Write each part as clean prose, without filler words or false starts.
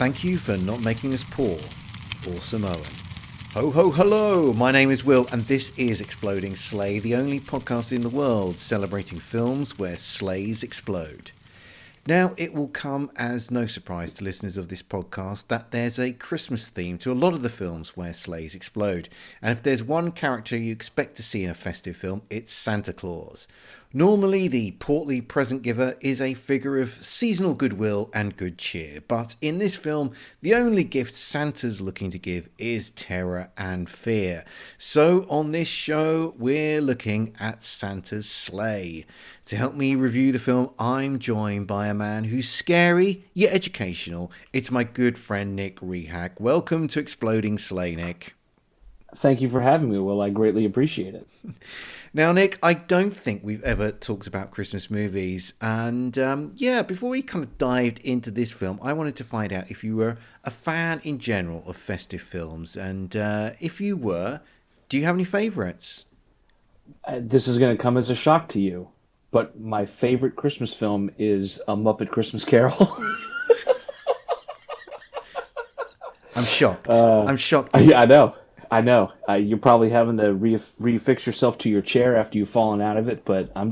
thank you for not making us poor or Samoan. Ho ho hello, my name is Will and this is Exploding Sleigh, the only podcast in the world celebrating films where sleighs explode. Now, it will come as no surprise to listeners of this podcast that there's a Christmas theme to a lot of the films where sleighs explode. And if there's one character you expect to see in a festive film, it's Santa Claus. Normally, the portly present giver is a figure of seasonal goodwill and good cheer, but in this film, the only gift Santa's looking to give is terror and fear. So on this show, we're looking at Santa's sleigh. To help me review the film, I'm joined by a man who's scary yet educational. It's my good friend Nick Rehak. Welcome to Exploding Sleigh, Nick. Thank you for having me, Will. I greatly appreciate it. Now, Nick, I don't think we've ever talked about Christmas movies. And before we kind of dived into this film, I wanted to find out if you were a fan in general of festive films. And if you were, do you have any favourites? This is going to come as a shock to you, but my favorite Christmas film is A Muppet Christmas Carol. I'm shocked. I'm shocked. I know. You're probably having to refix yourself to your chair after you've fallen out of it, but I'm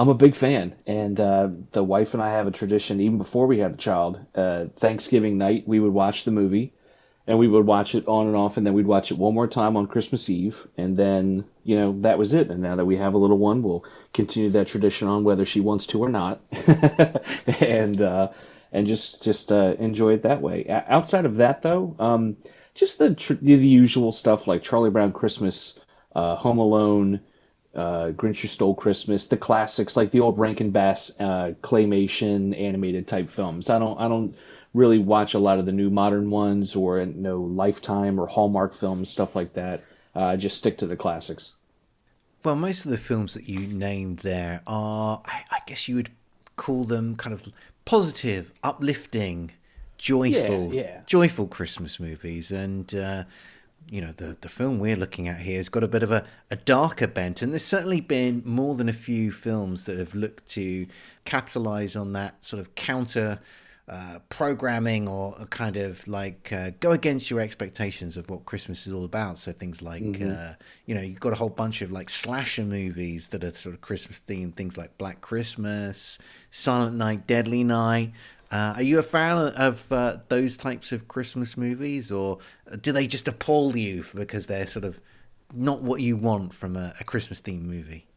a big fan. And the wife and I have a tradition, even before we had a child. Thanksgiving night, we would watch the movie, and we would watch it on and off, and then we'd watch it one more time on Christmas Eve, and then, that was it. And now that we have a little one, we'll continue that tradition on whether she wants to or not, and just enjoy it that way. Outside of that, though, just the usual stuff like Charlie Brown Christmas, Home Alone, Grinch Who Stole Christmas, the classics like the old Rankin Bass claymation animated type films. I don't really watch a lot of the new modern ones or no Lifetime or Hallmark films, stuff like that. I just stick to the classics. Well, most of the films that you named there are, I guess you would call them kind of positive, uplifting, joyful Christmas movies. And the film we're looking at here has got a bit of a darker bent, and there's certainly been more than a few films that have looked to capitalize on that sort of counter programming or kind of like go against your expectations of what Christmas is all about. So things like you've got a whole bunch of like slasher movies that are sort of Christmas themed, things like Black Christmas, Silent Night, Deadly Night. Are you a fan of those types of Christmas movies, or do they just appall you because they're sort of not what you want from a Christmas themed movie?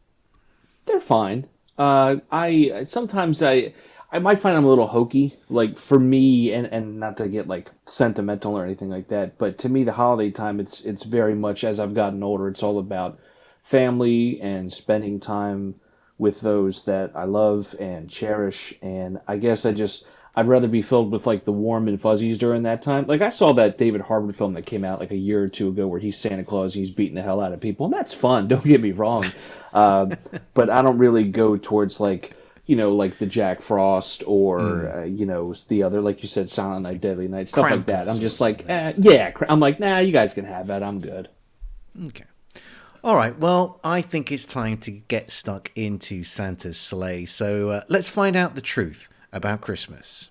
They're fine. I sometimes might find them a little hokey, like for me, and not to get like sentimental or anything like that, but to me the holiday time, it's very much, as I've gotten older, it's all about family and spending time with those that I love and cherish, and I guess I'd rather be filled with like the warm and fuzzies during that time. Like I saw that David Harbour film that came out like a year or two ago where he's Santa Claus and he's beating the hell out of people, and that's fun, don't get me wrong, but I don't really go towards like the Jack Frost or, the other, like you said, Silent Night, Deadly Night, stuff like that. I'm just like, I'm like, nah, you guys can have that. I'm good. Okay. All right. Well, I think it's time to get stuck into Santa's sleigh. So let's find out the truth about Christmas.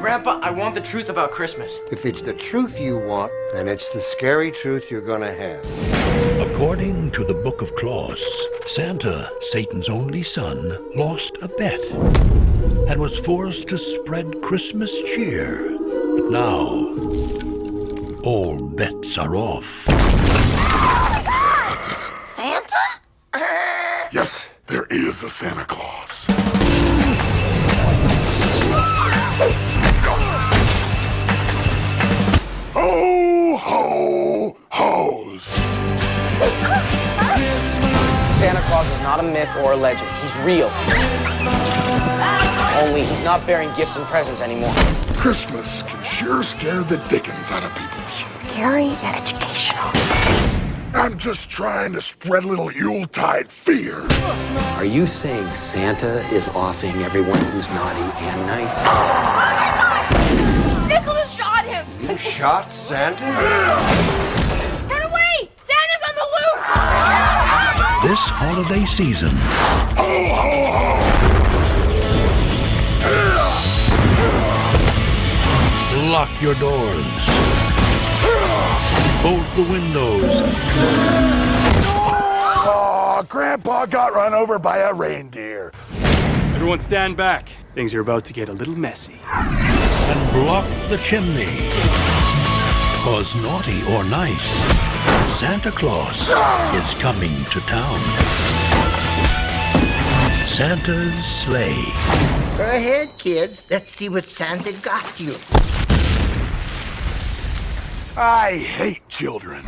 Grandpa, I want the truth about Christmas. If it's the truth you want, then it's the scary truth you're gonna have. According to the Book of Claus, Santa, Satan's only son, lost a bet and was forced to spread Christmas cheer. But now, all bets are off. Santa? Yes, there is a Santa Claus. Ho, ho, hos. Santa Claus is not a myth or a legend. He's real. Only he's not bearing gifts and presents anymore. Christmas can sure scare the dickens out of people. He's scary yet educational. I'm just trying to spread a little Yuletide fear. Are you saying Santa is offing everyone who's naughty and nice? Nicholas shot him! You shot Santa? Run away! Santa's on the loose! This holiday season, Ho, ho, ho! Lock your doors. Bolt the windows. Oh, Grandpa got run over by a reindeer. Everyone stand back. Things are about to get a little messy. And block the chimney. 'Cause naughty or nice, Santa Claus is coming to town. Santa's sleigh. Go ahead, kids. Let's see what Santa got you. I hate children.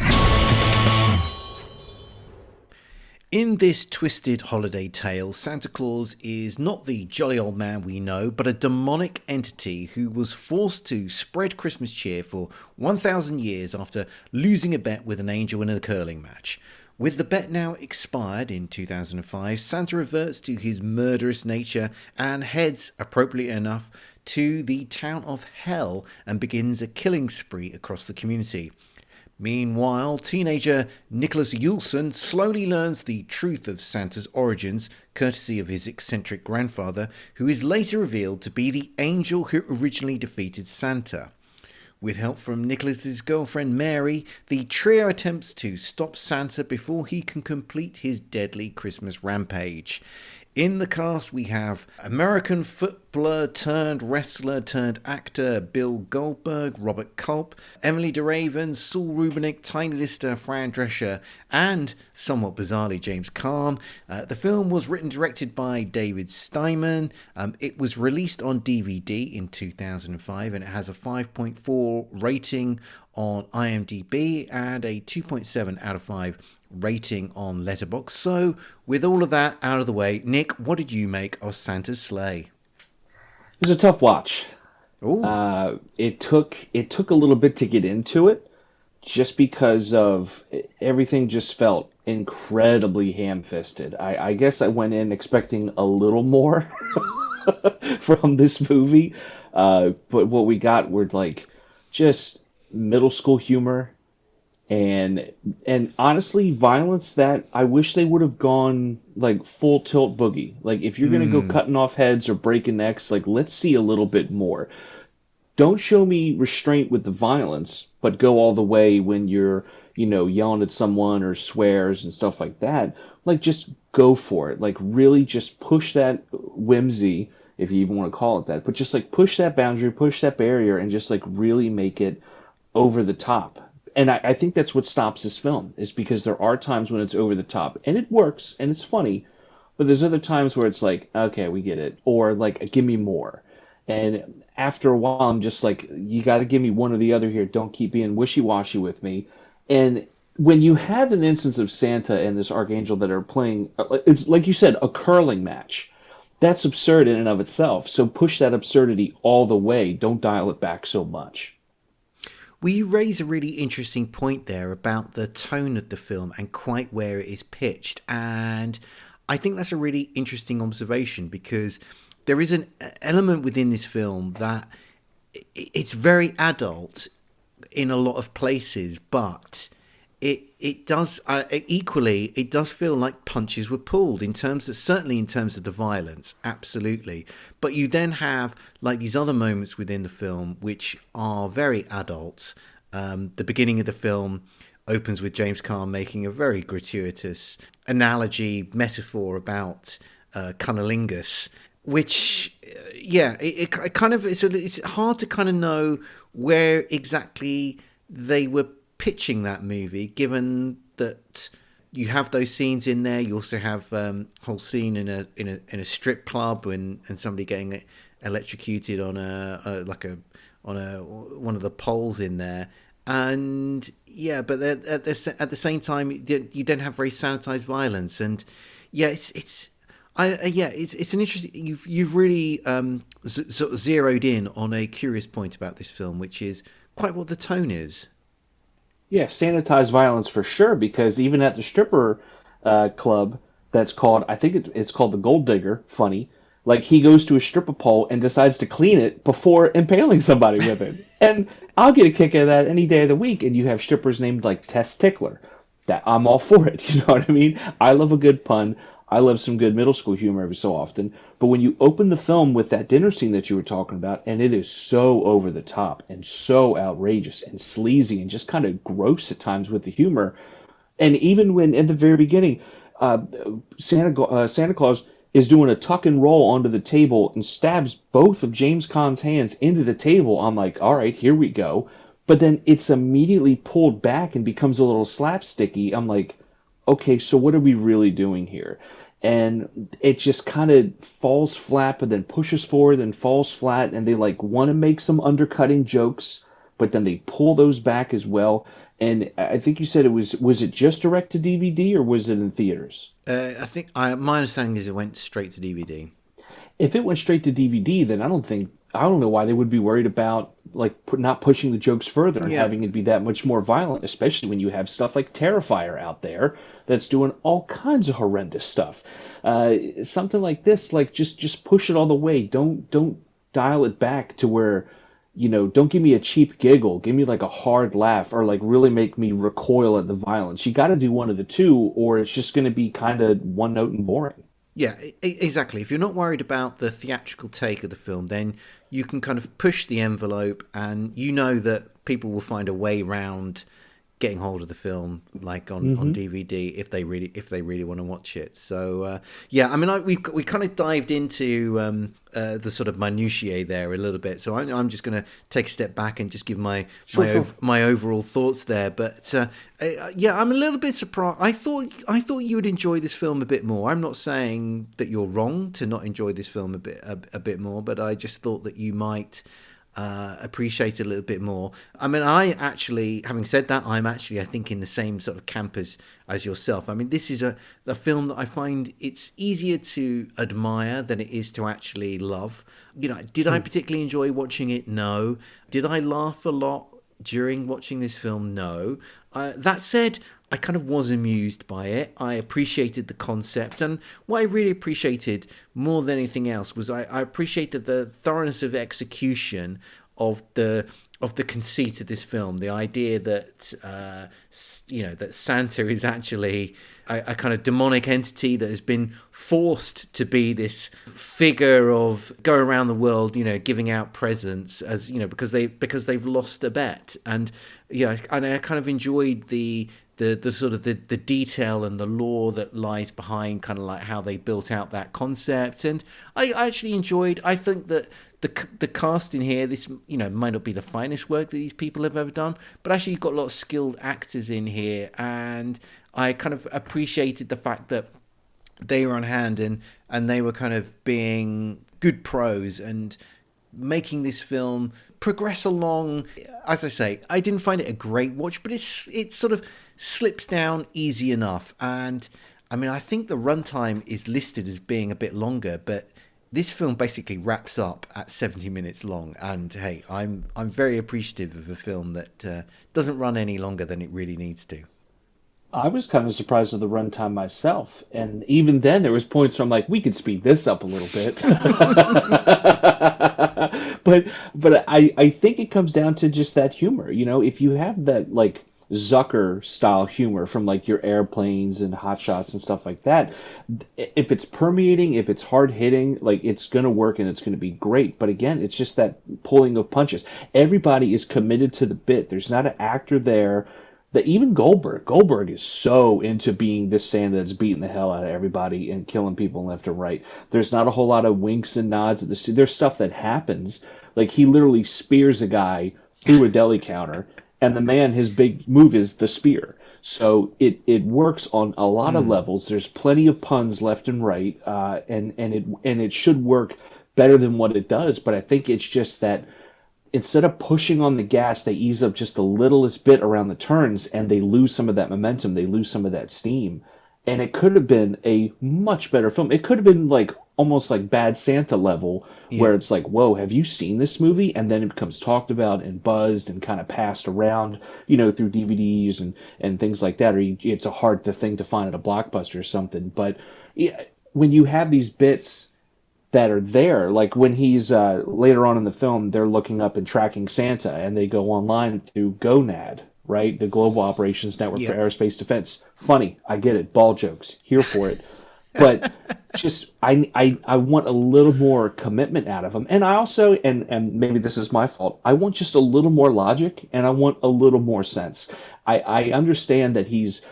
In this twisted holiday tale, Santa Claus is not the jolly old man we know, but a demonic entity who was forced to spread Christmas cheer for 1,000 years after losing a bet with an angel in a curling match. With the bet now expired in 2005, Santa reverts to his murderous nature and heads, appropriately enough, to the town of Hell and begins a killing spree across the community. Meanwhile, teenager Nicholas Yulson slowly learns the truth of Santa's origins, courtesy of his eccentric grandfather, who is later revealed to be the angel who originally defeated Santa. With help from Nicholas's girlfriend Mary, the trio attempts to stop Santa before he can complete his deadly Christmas rampage. In the cast we have American footballer turned wrestler turned actor Bill Goldberg, Robert Culp, Emily DeRaven, Saul Rubinek, Tiny Lister, Fran Drescher, and, somewhat bizarrely, James Caan. The film was written and directed by David Steinman. It was released on DVD in 2005 and it has a 5.4 rating on IMDb and a 2.7 out of 5 rating on Letterboxd. So, with all of that out of the way, Nick, what did you make of Santa's Sleigh? It was a tough watch. Ooh. It took a little bit to get into it, just because of everything just felt incredibly ham-fisted. I guess I went in expecting a little more from this movie, but what we got were like just middle school humor. And honestly, violence that I wish they would have gone like full tilt boogie. Like if you're gonna go cutting off heads or breaking necks, like let's see a little bit more. Don't show me restraint with the violence, but go all the way when you're, yelling at someone or swears and stuff like that. Like just go for it. Like really just push that whimsy, if you even want to call it that. But just like push that boundary, push that barrier, and just like really make it over the top. And I think that's what stops this film, is because there are times when it's over the top. And it works, and it's funny, but there's other times where it's like, okay, we get it. Or like, give me more. And after a while, I'm just like, you got to give me one or the other here. Don't keep being wishy-washy with me. And when you have an instance of Santa and this Archangel that are playing, it's like you said, a curling match. That's absurd in and of itself. So push that absurdity all the way. Don't dial it back so much. Well, you raise a really interesting point there about the tone of the film and quite where it is pitched. And I think that's a really interesting observation, because there is an element within this film that it's very adult in a lot of places, but it does equally, it does feel like punches were pulled certainly in terms of the violence, absolutely. But you then have like these other moments within the film which are very adult. The beginning of the film opens with James Caan making a very gratuitous analogy, metaphor about cunnilingus, which it kind of it's hard to kind of know where exactly they were pitching that movie, given that you have those scenes in there. You also have whole scene in a strip club and somebody getting electrocuted on one of the poles in there, and but at the same time you don't have very sanitized violence, and it's an interesting. You've really sort of zeroed in on a curious point about this film, which is quite what the tone is. Yeah, sanitized violence for sure, because even at the stripper club that's called, I think it's called the Gold Digger, funny, like he goes to a stripper pole and decides to clean it before impaling somebody with it. And I'll get a kick out of that any day of the week, and you have strippers named like Tess Tickler. That I'm all for it, you know what I mean? I love a good pun. I love some good middle school humor every so often. But when you open the film with that dinner scene that you were talking about, and it is so over the top and so outrageous and sleazy and just kind of gross at times with the humor. And even when at the very beginning, Santa Claus is doing a tuck and roll onto the table and stabs both of James Caan's hands into the table, I'm like, all right, here we go. But then it's immediately pulled back and becomes a little slapsticky. I'm like, okay, so what are we really doing here? And it just kind of falls flat, but then pushes forward and falls flat, and they like want to make some undercutting jokes, but then they pull those back as well. And I think you said was it just direct to DVD or was it in theaters? I think my understanding is it went straight to DVD. If it went straight to DVD, then I don't know why they would be worried about like not pushing the jokes further and having it be that much more violent, especially when you have stuff like Terrifier out there that's doing all kinds of horrendous stuff. Something like this, like just push it all the way. Don't dial it back to where, don't give me a cheap giggle. Give me like a hard laugh or like really make me recoil at the violence. You got to do one of the two, or it's just going to be kind of one note and boring. Yeah, exactly. If you're not worried about the theatrical take of the film, then you can kind of push the envelope, and you know that people will find a way round getting hold of the film, like on DVD, if they really want to watch it. So yeah, I mean, we kind of dived into the sort of minutiae there a little bit. So I'm just going to take a step back and just give my overall thoughts there. But yeah, I'm a little bit surprised. I thought you would enjoy this film a bit more. I'm not saying that you're wrong to not enjoy this film a bit more, but I just thought that you might appreciate it a little bit more. I mean, having said that, I'm actually, I think, in the same sort of camp as yourself. I mean, this is a film that I find it's easier to admire than it is to actually love. Did I particularly enjoy watching it? No. Did I laugh a lot during watching this film? No. That said, I kind of was amused by it. I appreciated the concept, and what I really appreciated more than anything else was I appreciated the thoroughness of execution of the conceit of this film. The idea that that Santa is actually a kind of demonic entity that has been forced to be this figure of go around the world, giving out presents as because they've lost a bet, and I kind of enjoyed the sort of the detail and the lore that lies behind kind of like how they built out that concept. And I actually enjoyed, I think that the cast in here, this, might not be the finest work that these people have ever done, but actually you've got a lot of skilled actors in here. And I kind of appreciated the fact that they were on hand and they were kind of being good pros and making this film progress along. As I say, I didn't find it a great watch, but it sort of slips down easy enough. And I mean, I think the runtime is listed as being a bit longer, but this film basically wraps up at 70 minutes long. And hey, I'm very appreciative of a film that doesn't run any longer than it really needs to. I was kind of surprised at the runtime myself, and even then there was points where I'm like, we could speed this up a little bit. but I think it comes down to just that humor. If you have that like Zucker style humor from like your Airplanes and Hot Shots and stuff like that, if it's permeating, if it's hard hitting, like it's going to work and it's going to be great. But again, it's just that pulling of punches. Everybody is committed to the bit. There's not an actor there. That even Goldberg is so into being this Santa that's beating the hell out of everybody and killing people left and right. There's not a whole lot of winks and nods at the. There's stuff that happens, like he literally spears a guy through a deli counter, and the man, his big move is the spear. So it works on a lot of levels. There's plenty of puns left and right, and it should work better than what it does. But I think it's just that. Instead of pushing on the gas, they ease up just the littlest bit around the turns, and they lose some of that momentum. They lose some of that steam. And it could have been a much better film. It could have been like almost like Bad Santa level, where it's like, whoa, have you seen this movie? And then it becomes talked about and buzzed and kind of passed around, through DVDs and things like that. Or it's a hard thing to find at a Blockbuster or something. But when you have these bits that are there, like when he's later on in the film, they're looking up and tracking Santa, and they go online to GONAD, right? The Global Operations Network for Aerospace Defense. Funny, I get it. Ball jokes, here for it. but just I want a little more commitment out of him. And I also, and maybe this is my fault, I want just a little more logic, and I want a little more sense. I understand that he's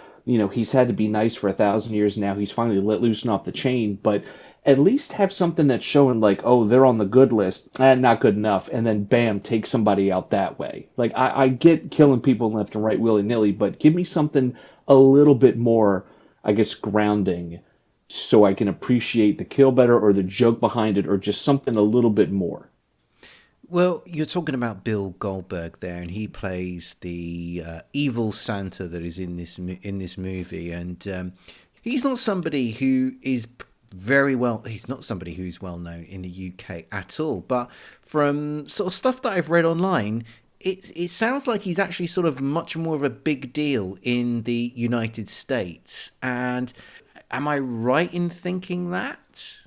had to be nice for 1,000 years now. He's finally let loosen off the chain, but at least have something that's showing like, oh, they're on the good list, not good enough, and then bam, take somebody out that way. Like I get killing people left and right willy nilly, but give me something a little bit more, I guess, grounding, so I can appreciate the kill better, or the joke behind it, or just something a little bit more. Well, you're talking about Bill Goldberg there, and he plays the evil Santa that is in this movie, and he's not somebody who is he's not somebody who's well known in the UK at all, but from sort of stuff that I've read online, it sounds like he's actually sort of much more of a big deal in the United States. And am I right in thinking that?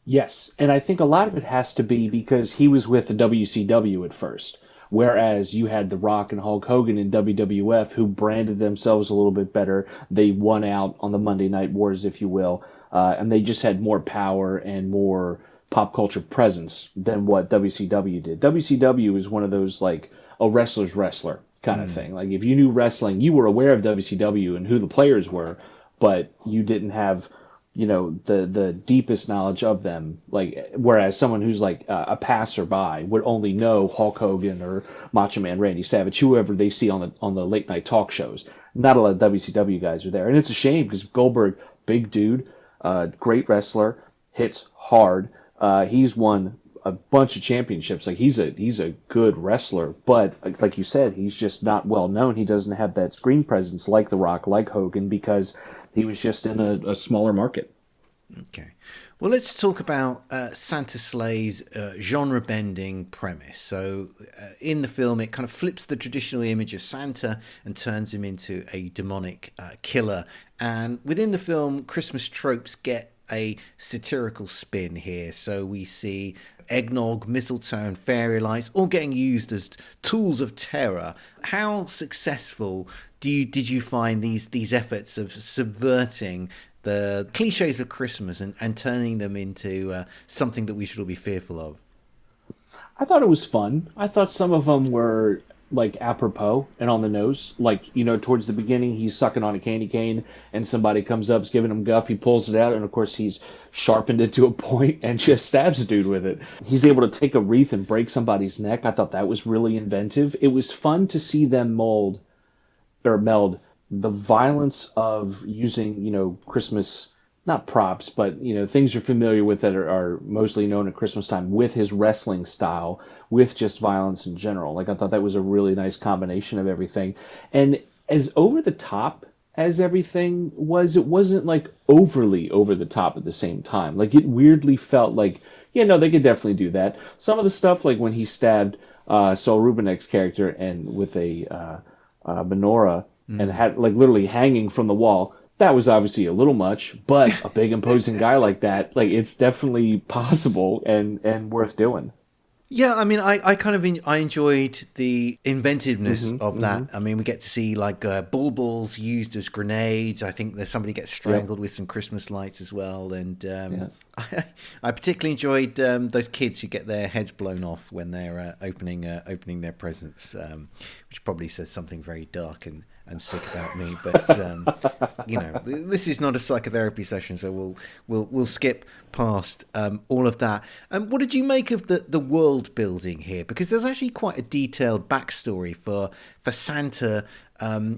Yes, and I think a lot of it has to be because he was with the WCW at first, whereas you had The Rock and Hulk Hogan in WWF, who branded themselves a little bit better. They won out on the Monday Night Wars, if you will, and they just had more power and more pop culture presence than what WCW did. WCW is one of those, like, a wrestler's wrestler kind of thing. Like, if you knew wrestling, you were aware of WCW and who the players were, but you didn't have, the deepest knowledge of them. Like, whereas someone who's like a passerby would only know Hulk Hogan or Macho Man Randy Savage, whoever they see on the late night talk shows. Not a lot of WCW guys are there, and it's a shame because Goldberg, big dude, great wrestler, hits hard. He's won a bunch of championships. Like, he's a good wrestler, but like you said, he's just not well known. He doesn't have that screen presence like The Rock, like Hogan, because he was just in a smaller market. Okay. Well, let's talk about Santa Sleigh's genre-bending premise. So in the film, it kind of flips the traditional image of Santa and turns him into a demonic killer. And within the film, Christmas tropes get a satirical spin here. So we see eggnog, mistletoe, and fairy lights all getting used as tools of terror. How successful did you find these efforts of subverting the cliches of Christmas and turning them into something that we should all be fearful of? I thought it was fun. I thought some of them were like apropos and on the nose. Like, towards the beginning, he's sucking on a candy cane and somebody comes up, is giving him guff. He pulls it out, and of course he's sharpened it to a point and just stabs a dude with it. He's able to take a wreath and break somebody's neck. I thought that was really inventive. It was fun to see them meld the violence of using, Christmas, not props, but, things you're familiar with that are mostly known at Christmas time, with his wrestling style, with just violence in general. Like, I thought that was a really nice combination of everything. And as over the top as everything was, it wasn't like overly over the top at the same time. Like, it weirdly felt like, they could definitely do that. Some of the stuff, like when he stabbed Saul Rubinek's character and with a menorah, and had like literally hanging from the wall. That was obviously a little much, but a big imposing guy like that, like, it's definitely possible and worth doing. Yeah, I mean, I enjoyed the inventiveness of that. I mean, we get to see like balls used as grenades. I think there's somebody gets strangled with some Christmas lights as well. And I particularly enjoyed those kids who get their heads blown off when they're opening their presents, which probably says something very dark and sick about me, but this is not a psychotherapy session, so we'll skip past all of that. What did you make of the world building here? Because there's actually quite a detailed backstory for Santa.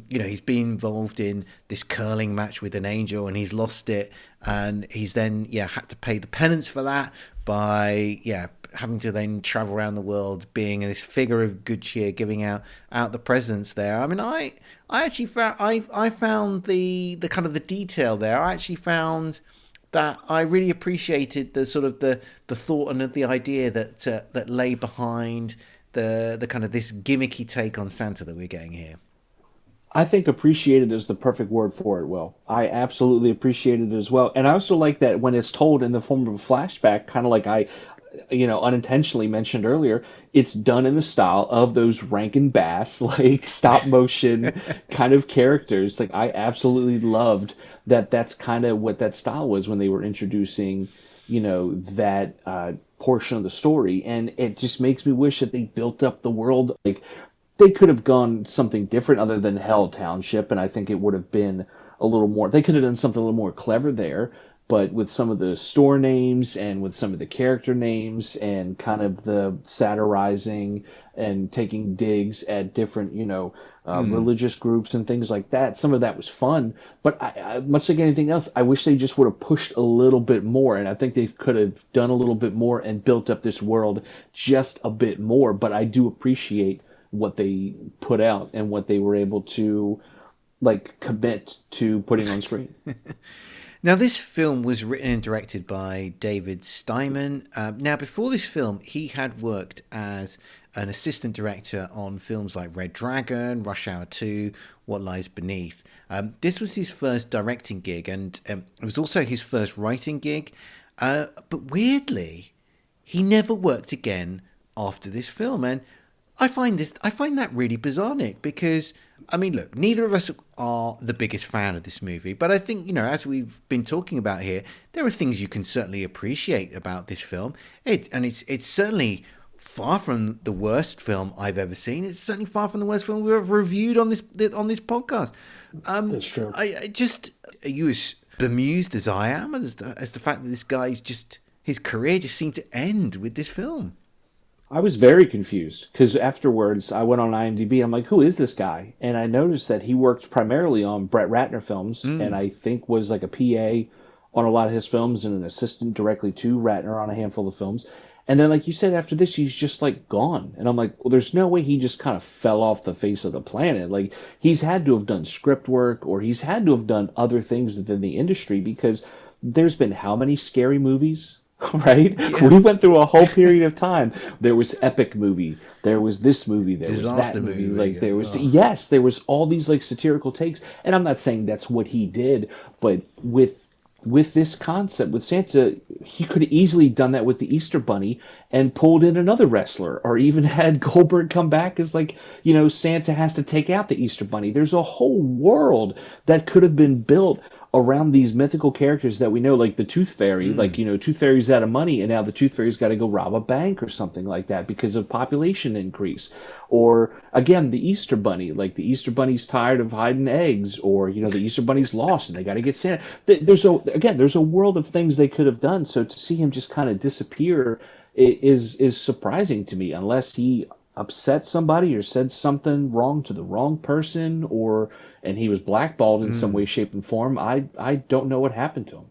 He's been involved in this curling match with an angel, and he's lost it, and he's then had to pay the penance for that by having to then travel around the world being this figure of good cheer, giving out the presents there. I mean, I actually found I found the kind of the detail there. I actually found that I really appreciated the sort of the thought and the idea that lay behind the kind of this gimmicky take on Santa that we're getting here. I think appreciated is the perfect word for it, Will. I absolutely appreciated it as well. And I also like that when it's told in the form of a flashback, kind of like unintentionally mentioned earlier, it's done in the style of those Rankin Bass, like stop motion kind of characters. Like I absolutely loved that. That's kind of what that style was when they were introducing, that portion of the story. And it just makes me wish that they built up the world. Like they could have gone something different other than Hell Township, and I think it would have been a little more. They could have done something a little more clever there. But with some of the store names and with some of the character names and kind of the satirizing and taking digs at different, religious groups and things like that, some of that was fun. But I, much like anything else, I wish they just would have pushed a little bit more. And I think they could have done a little bit more and built up this world just a bit more. But I do appreciate what they put out and what they were able to commit to putting on screen. Now, this film was written and directed by David Steinman. Now, before this film, he had worked as an assistant director on films like Red Dragon, Rush Hour 2, What Lies Beneath. This was his first directing gig, and it was also his first writing gig. But weirdly, he never worked again after this film. And I find that really bizarre, Nick, because, I mean, look, neither of us are the biggest fan of this movie, but I think, as we've been talking about here, there are things you can certainly appreciate about this film. It's certainly far from the worst film I've ever seen. It's certainly far from the worst film we've ever reviewed on this podcast. That's true. Are you as bemused as I am as the fact that this guy's his career just seemed to end with this film? I was very confused because afterwards I went on IMDb. I'm like, who is this guy? And I noticed that he worked primarily on Brett Ratner films, and I think was like a PA on a lot of his films and an assistant directly to Ratner on a handful of films. And then, like you said, after this, he's just like gone. And I'm like, well, there's no way he just kind of fell off the face of the planet. Like he's had to have done script work, or he's had to have done other things within the industry, because there's been how many scary movies? Right? Yeah. We went through a whole period of time. There was Epic movie. There was this movie. There Disaster was that movie. Like there was, yes, there was all these like satirical takes. And I'm not saying that's what he did, but with this concept with Santa, he could have easily done that with the Easter Bunny and pulled in another wrestler, or even had Goldberg come back as like, Santa has to take out the Easter Bunny. There's a whole world that could have been built around these mythical characters that we know, like the Tooth Fairy. Like, Tooth Fairy's out of money, and now the Tooth Fairy's got to go rob a bank or something like that because of population increase. Or, again, the Easter Bunny. Like, the Easter Bunny's tired of hiding eggs, or, the Easter Bunny's lost and they got to get Santa. There's a world of things they could have done, so to see him just kind of disappear is surprising to me, unless he upset somebody or said something wrong to the wrong person, and he was blackballed in some way, shape, and form. I don't know what happened to him.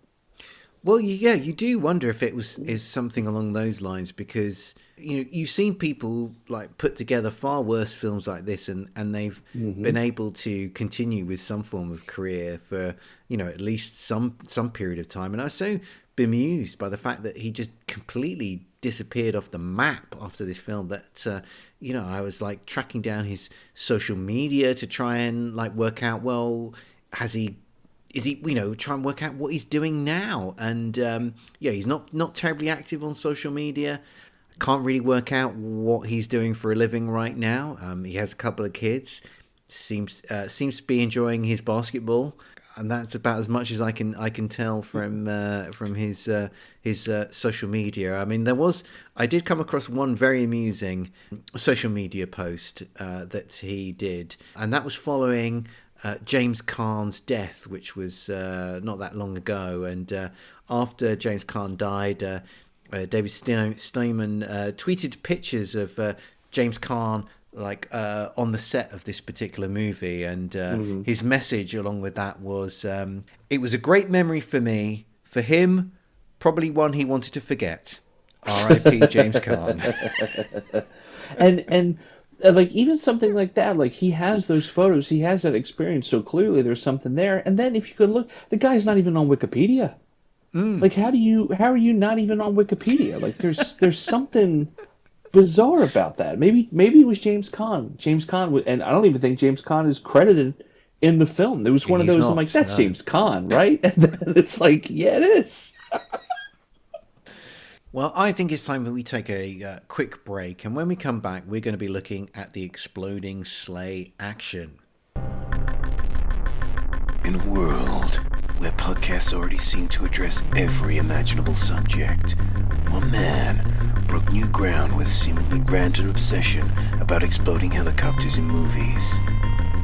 Well, you do wonder if is something along those lines, because you've seen people like put together far worse films like this, and they've been able to continue with some form of career for at least some period of time. And I was so bemused by the fact that he just completely disappeared off the map after this film that I was like tracking down his social media to try and like work out, well, is he try and work out what he's doing now. And he's not terribly active on social media. Can't really work out what he's doing for a living right now. He has a couple of kids, seems to be enjoying his basketball, and that's about as much as I can tell from his social media. I mean, I did come across one very amusing social media post that he did, and that was following James Caan's death, which was not that long ago. And after James Caan died, David Steinman tweeted pictures of James Caan on the set of this particular movie, and his message along with that was, it was a great memory for me. For him, probably one he wanted to forget. R.I.P. James Caan. and like even something like that, like he has those photos, he has that experience, so clearly there's something there. And then if you could look, the guy's not even on Wikipedia. Like how are you not even on Wikipedia? Like there's something bizarre about that. Maybe it was James Caan. James Caan, and I don't even think James Caan is credited in the film. There was one of those. I'm like, that's James Caan, right? And then it's like, yeah, it is. Well, I think it's time that we take a quick break, and when we come back, we're going to be looking at the Exploding Sleigh action. In a world where podcasts already seem to address every imaginable subject, one man broke new ground with a seemingly random obsession about exploding helicopters in movies.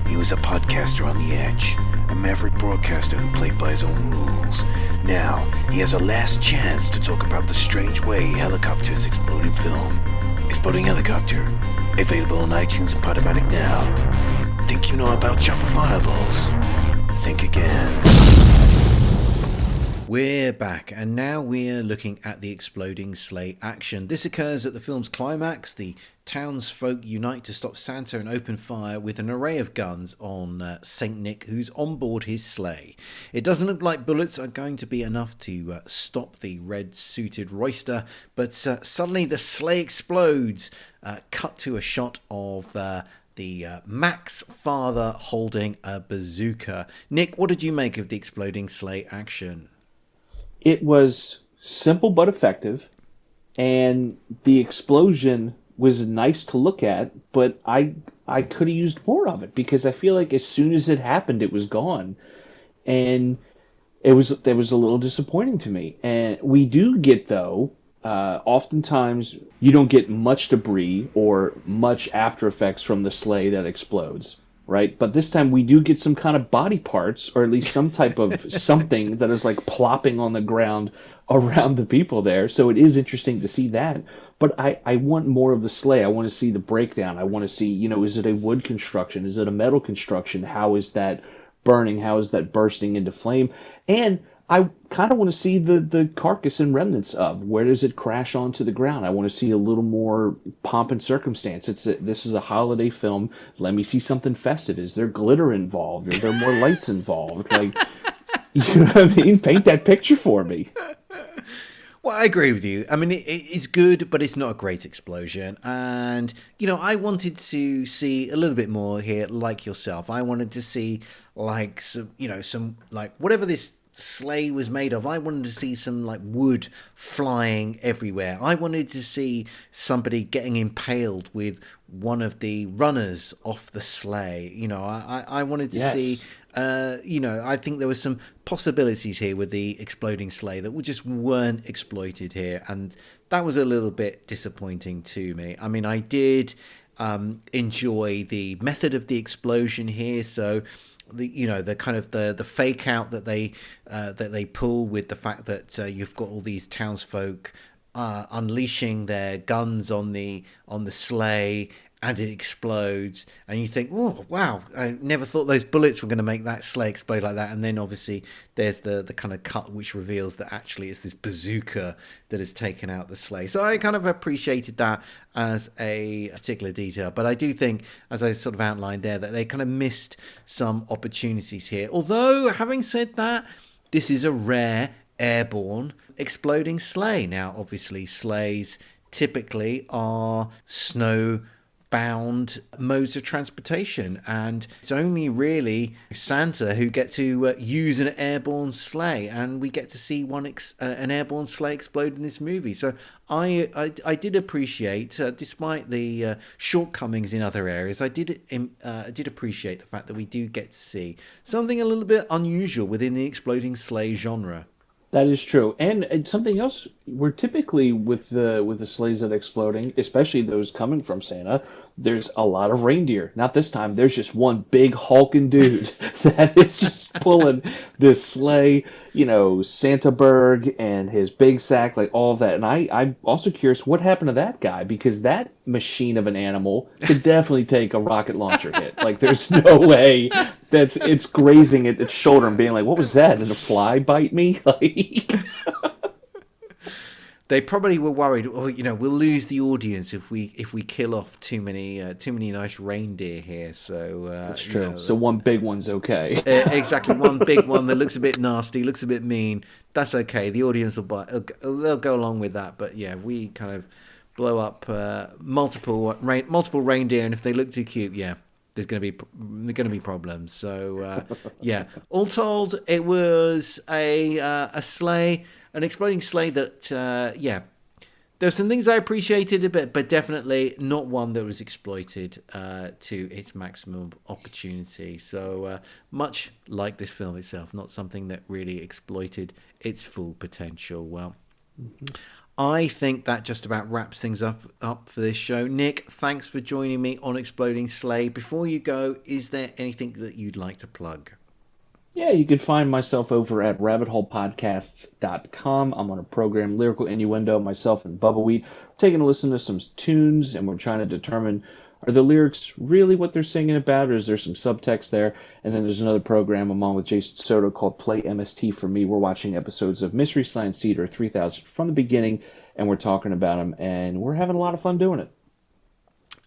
He was a podcaster on the edge, a maverick broadcaster who played by his own rules. Now, he has a last chance to talk about the strange way helicopters explode in film. Exploding Helicopter, available on iTunes and Podomatic now. Think you know about chopper fireballs? Think again. We're back, and now we're looking at the Exploding Sleigh action. This occurs at the film's climax. The townsfolk unite to stop Santa and open fire with an array of guns on Saint Nick, who's on board his sleigh. It doesn't look like bullets are going to be enough to stop the red-suited roister, but suddenly the sleigh explodes. Cut to a shot of the Mac's father holding a bazooka. Nick, what did you make of the Exploding Sleigh action? It was simple but effective, and the explosion was nice to look at, but I could have used more of it because I feel like as soon as it happened, it was gone, and that was a little disappointing to me. And we do get, though, oftentimes you don't get much debris or much after effects from the sleigh that explodes. Right, but this time we do get some kind of body parts, or at least some type of something that is like plopping on the ground around the people there. So it is interesting to see that. But I want more of the sleigh. I want to see the breakdown. I want to see, is it a wood construction? Is it a metal construction? How is that burning? How is that bursting into flame? And I kind of want to see the carcass and remnants of where does it crash onto the ground. I want to see a little more pomp and circumstance. This is a holiday film. Let me see something festive. Is there glitter involved? Are there more lights involved? Like, you know what I mean? Paint that picture for me. Well, I agree with you. I mean, it's good, but it's not a great explosion. And, I wanted to see a little bit more here, like yourself. I wanted to see, like, some whatever this sleigh was made of. I wanted to see some like wood flying everywhere. I wanted to see somebody getting impaled with one of the runners off the sleigh. I wanted to see I think there were some possibilities here with the exploding sleigh that just weren't exploited here, and that was a little bit disappointing to me. I mean, I did enjoy the method of the explosion here, so the kind of the fake out that they pull with the fact that you've got all these townsfolk unleashing their guns on the sleigh, and it explodes, and you think, oh wow, I never thought those bullets were going to make that sleigh explode like that. And then obviously there's the kind of cut which reveals that actually it's this bazooka that has taken out the sleigh. So I kind of appreciated that as a particular detail, but I do think, as I sort of outlined there, that they kind of missed some opportunities here. Although, having said that, this is a rare airborne exploding sleigh. Now obviously sleighs typically are snow-bound modes of transportation, and it's only really Santa who get to use an airborne sleigh, and we get to see an airborne sleigh explode in this movie. So I did appreciate, despite the shortcomings in other areas, I did appreciate the fact that we do get to see something a little bit unusual within the exploding sleigh genre. That is true. And something else, we're typically with the sleighs that are exploding, especially those coming from Santa, there's a lot of reindeer. Not this time. There's just one big hulking dude that is just pulling this sleigh, Santa Berg and his big sack, like all of that. And I'm also curious what happened to that guy, because that machine of an animal could definitely take a rocket launcher hit. Like, there's no way it's grazing at its shoulder and being like, what was that? Did a fly bite me? Like... They probably were worried, we'll lose the audience if we kill off too many nice reindeer here. So that's true. So one big one's okay. Exactly, one big one that looks a bit nasty, looks a bit mean. That's okay. The audience they'll go along with that. But yeah, we kind of blow up multiple reindeer, and if they look too cute, yeah, there's going to be problems. So yeah, all told, it was a sleigh, an exploding sleigh that There's some things I appreciated a bit, but definitely not one that was exploited to its maximum opportunity. So much like this film itself, not something that really exploited its full potential. Well, I think that just about wraps things up for this show. Nick, thanks for joining me on Exploding Sleigh. Before you go, is there anything that you'd like to plug? Yeah, you can find myself over at rabbitholepodcasts.com. I'm on a program, Lyrical Innuendo, myself and Bubba Wheat. We're taking a listen to some tunes, and we're trying to determine, are the lyrics really what they're singing about, or is there some subtext there? And then there's another program I'm on with Jason Soto called Play MST for Me. We're watching episodes of Mystery Science Theater 3000 from the beginning, and we're talking about them, and we're having a lot of fun doing it.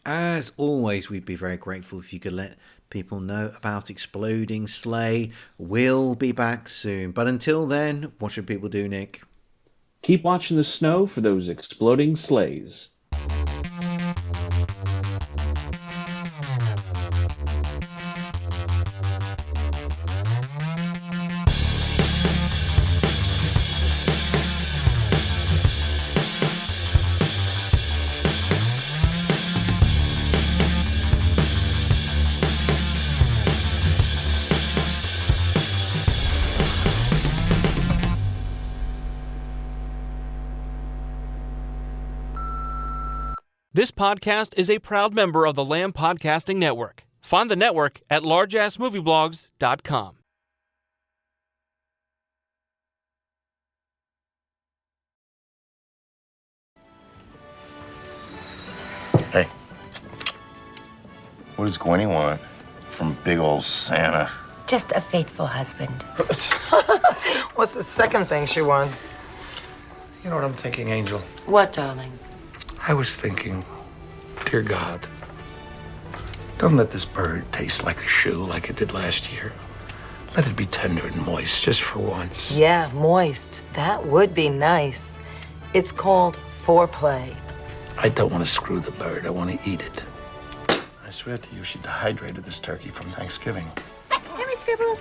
As always, we'd be very grateful if you could let people know about Exploding Sleigh. We'll be back soon. But until then, what should people do, Nick? Keep watching the snow for those exploding sleighs. This podcast is a proud member of the Lamb Podcasting Network. Find the network at largeassmovieblogs.com. Hey, what does Gwenny want from big old Santa? Just a faithful husband. What's the second thing she wants? You know what I'm thinking, Angel? What, darling? I was thinking, dear God, don't let this bird taste like a shoe like it did last year. Let it be tender and moist just for once. Yeah, moist. That would be nice. It's called foreplay. I don't want to screw the bird. I want to eat it. I swear to you, she dehydrated this turkey from Thanksgiving. Sammy Scribbles.